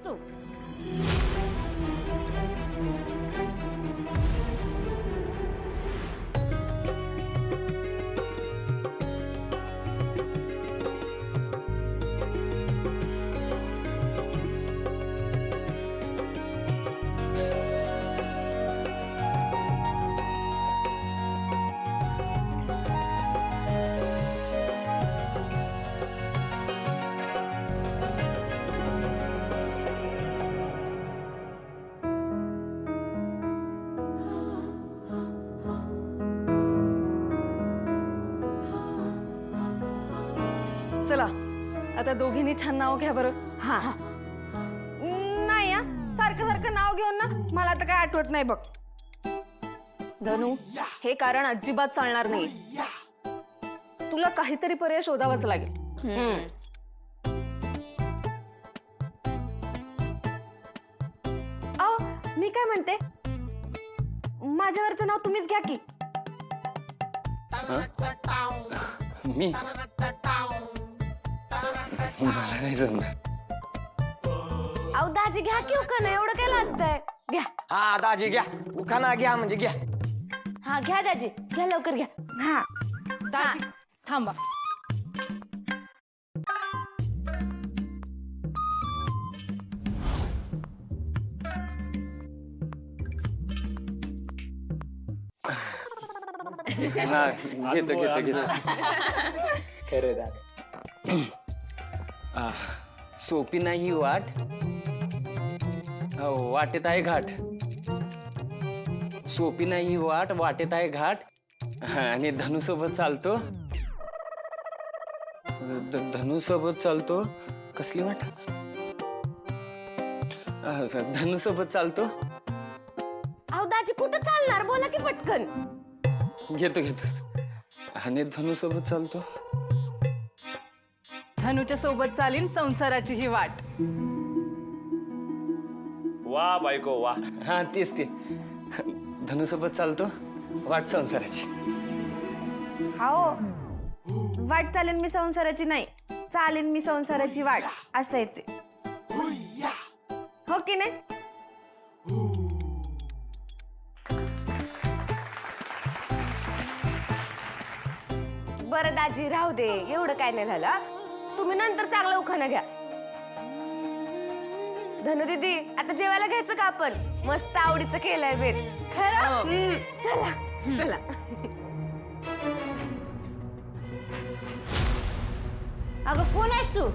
तू. चला आता दोघींनी छान नाव घ्या बरं. हा हा. नाही हा, सारखं सारखं नाव घेऊन ना मला आता काय आठवत नाही बघ. धनू, हे कारण अजिबात चालणार नाही. तुला काहीतरी पर्याय शोधावाच लागेल. मी काय म्हणते, माझ्यावरचं नाव तुम्हीच घ्या की. मी मला नाही जमणार. अहो दाजी घ्या की उखाणा, एवढं काय लाजतंय. घ्या. हा दाजी घ्या, उखाणा घ्या म्हणजे घ्या. हा घ्या दाजी, घ्या लवकर घ्या. हा दाजी थांबा. हा घेतो घेतो घेतो. सोपी नाही ही वाट, वाटेत आहे घाट. सोपी नाही ही वाट, वाटेत आहे घाट. आणि धनू सोबत चालतो, धनू सोबत चालतो. कसली वाट? धनू सोबत चालतो. अहो दाजी कुठं चालणार, बोला की पटकन. घेतो घेतो. आणि धनू सोबत चालतो. धनुच्या सोबत चालीन संसाराची ही वाट. वा बायको वा. हा तेच ते. धनू सोबत चालतो, वाट संसाराची. हो, वाट चालेन मी संसाराची नाही, चालेन मी संसाराची वाट असं येते. हो की नाही? बरं दाजी राहू दे, एवढं काय नाही झालं. तुम्ही नंतर चांगला उखाणा घ्या. धनु दीदी, आता जेवायला घ्यायचं का आपण? मस्त आवडीचं केलंय बेत. खरं? चला चला. अगं कोण आहेस तू?